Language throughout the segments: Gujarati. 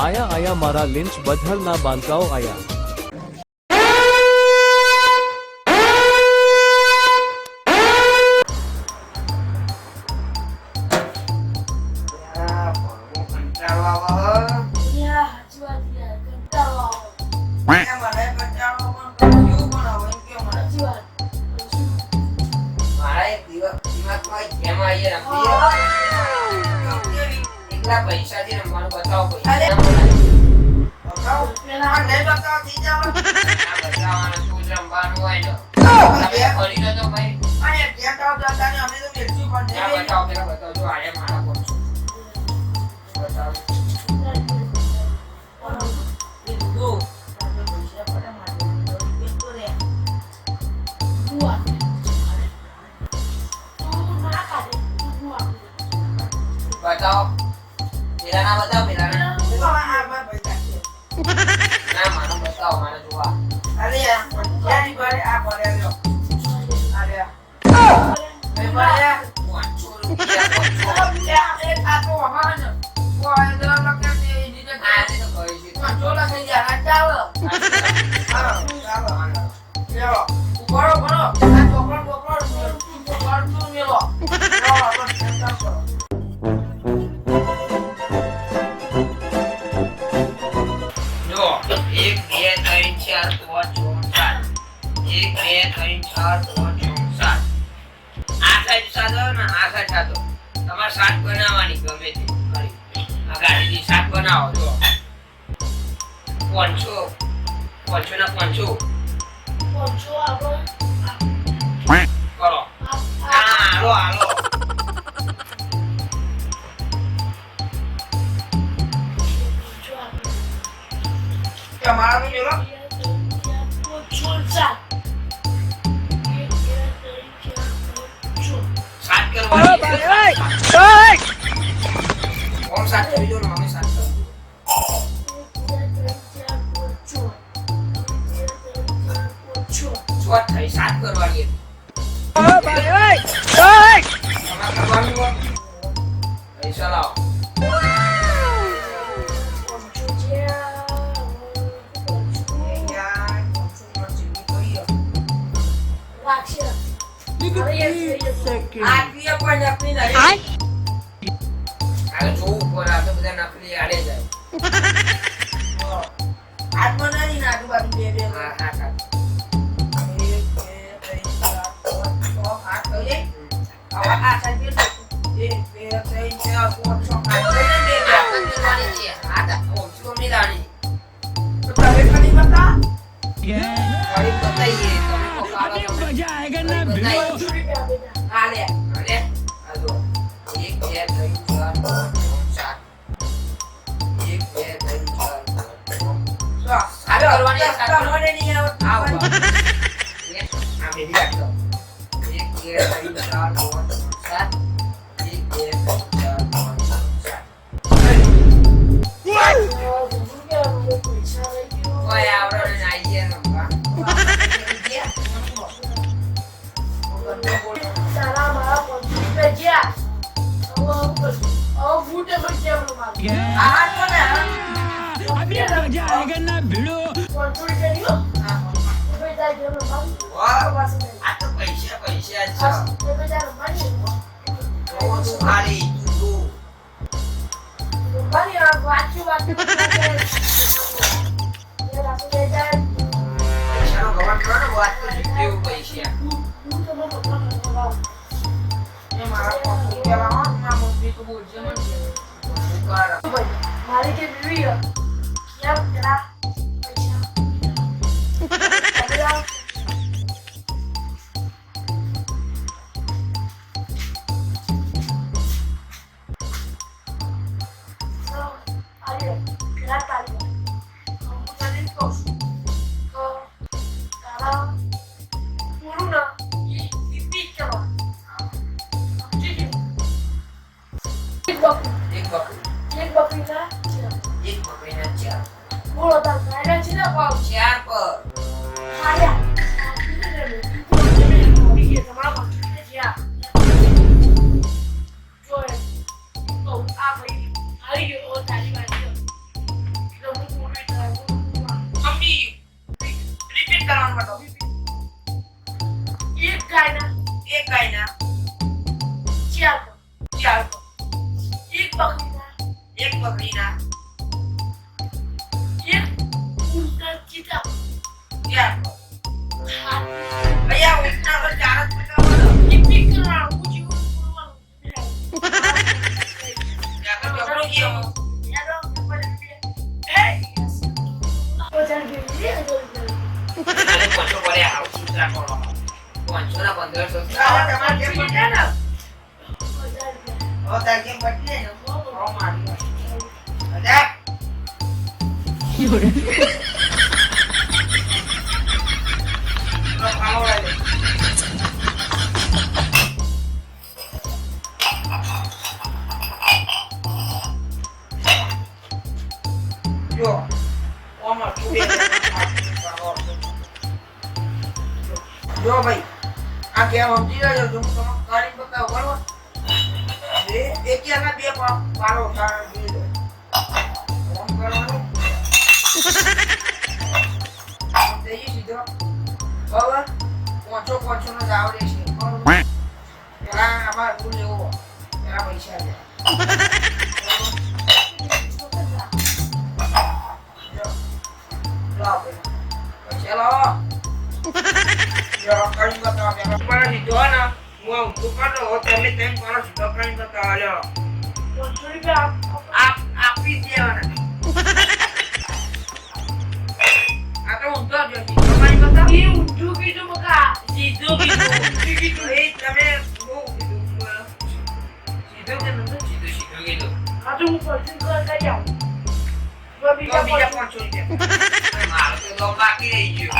આયા મારા લિંચ બધાના બાંધકાઓ આયા. પૈસા થી રમવાનું બતાવો રમવાનું હોય ને તો ભાઈ બતાવો પેલા બતાવજો આયા મારા કોણ બતાવો બતાવો પેલા ના બતાવો પેલા ના માનો બતાવો મારે જોવા અરે ક્યાંની બારે આ પડે જો અરે એ બારે 500 રૂપિયા એક આ તો હવાને કોઈ દર લખે તે દીને આ તે તો કહી છે 500 લખી જાય ચાલો ચાલો ચાલો ઉભરો ભરો આ ચોકડ કરતું મેલો તમારે શાક બનાવવાની ગમે તે આ ગાડીની શાક બનાવો જો 500 ના 500 કરો હાલો તમારા બી જોલો साथ करवानी कौन साथ करी जो ना हमें साथ कर स्वाद है साथ करवानी करवानी वो ऐसा लाओ આટલી પણ નકલી નહીં આ જો ઉપર આ તો બધા નકલી આડે જાય આજ બનાવી ના આજુબાજુ બે હા આ સાઈડ બે ત્રણ ચાર પાંચ છ આ ઓછો મિલાણી તો તમે ખાલી બતા ખાલી બતાઈએ તમે કો કાળો મજા આएगा ना आले आलो 1 2 3 4 5 6 1 2 3 4 so आलो करवानी करवाने नहीं आओ आ मेरी काटो 1 2 3 4 5 7 1 2 3 4 5 6 ઓય આવરો ને આઈએ નંબર सारा हमारा पे गया और बूटे पर क्या बोल आ तो ना अभी मजा आएगा ना भिड़ो कंट्रोल करियो हां बेटा जो मां वाह बस आ तो पैसे अच्छा तो बेटा मानी ओ तुम्हारी तू मानी आप बात ये रात ले जाए चलो गवन करो ना बात तो जीते हो पैसे मारी के वीडियो क्या तेरा पैसा એક ગાયના ચાર એક બકરીના ચાર અહીંયા ઊંટના તો ચાર જ પકડવાના. ત્યાં તો ઝઘડો કેવો? તને પાંચસો પડે આવું ચિંતા કરો. 500 ના 1500 તમારે કેમ પડે ને? તાર કેમ પડે ને? મારી અરે જો ઓમાં જો ભાઈ આ કેમ સમજી રહ્યો છો? હું તમને કરી બતાવું બરોબર? એક ના બે પારો સારા જોઈ લો. ઓમ કરવાનું જઈએ સીધો બરાબર. 500 નો જ આવડે છે બરોબર. પેલા આમાં રૂલ એવો પેલા પૈસા લે. બીજા 500 રૂપિયા મારો તો બાકી રહી ગયો.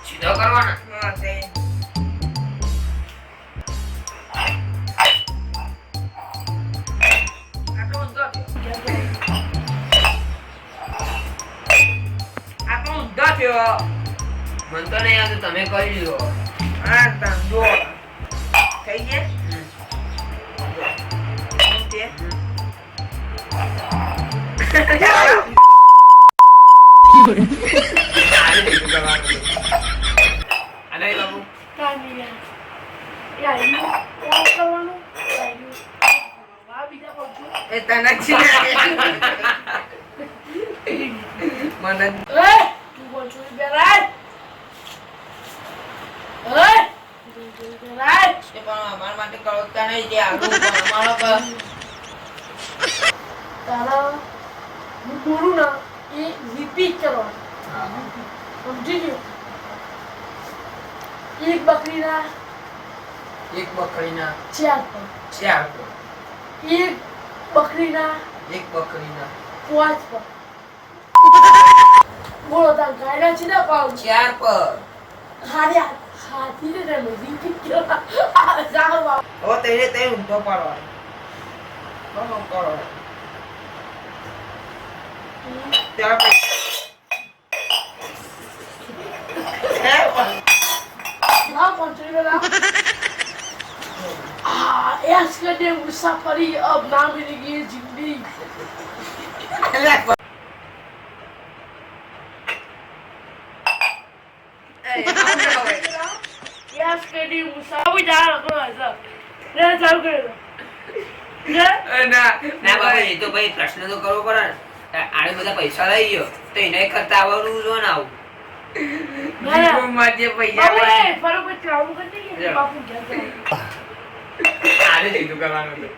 સીધો કરવાનો. મન તો નહીં આવતું, તમે કરી લો. હા જો થઈ અમારા માટે કળોતતા નહીં જે આગળ અમારો તારા હું બોલું ને એ રિપીટ કરવાનું. સમજી ગયો? એક બકરીના એક બકરીના 4 પગ, એક બકરીના 5 5 પગ. બોલો તાર ગાયના છે ને પગ 4 પર. હાથી ને તમે રિપીટ કરો. જાઓ બાપ. હવે તેને તે ઊંધો પાડવાનો. બરાબર કરો. ત્યાં ના પહોંચી ગયેલા. ऐश करने मुसाफरी अब ना मिलेगी जिंदगी. ऐश करने मुसाफरी जा रहा है. ले चालू कर दो. ના બાબા એ તો ભાઈ પ્રશ્ન તો કરવો પડે ને. આને બધા પૈસા લઈ ગયો તો એને ખર્ચા આવવાનું જો ના આવું. फटाफट काम करते हैं बापू क्या આને જઈતું કરવાનું હતું.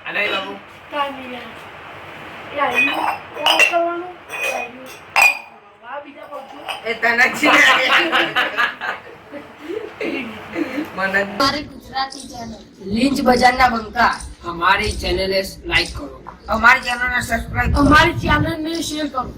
આને બાબુ काम नहीं है यार ये क्या करवानो वाह बीजा पहुंचो એ તને છે મને हमारे गुजराती चैनल लिंच बजाना बंका हमारी चैनल लाइक करो, हमारी चैनल ने सब्सक्राइब करो. हमारे चैनल में शेयर करो.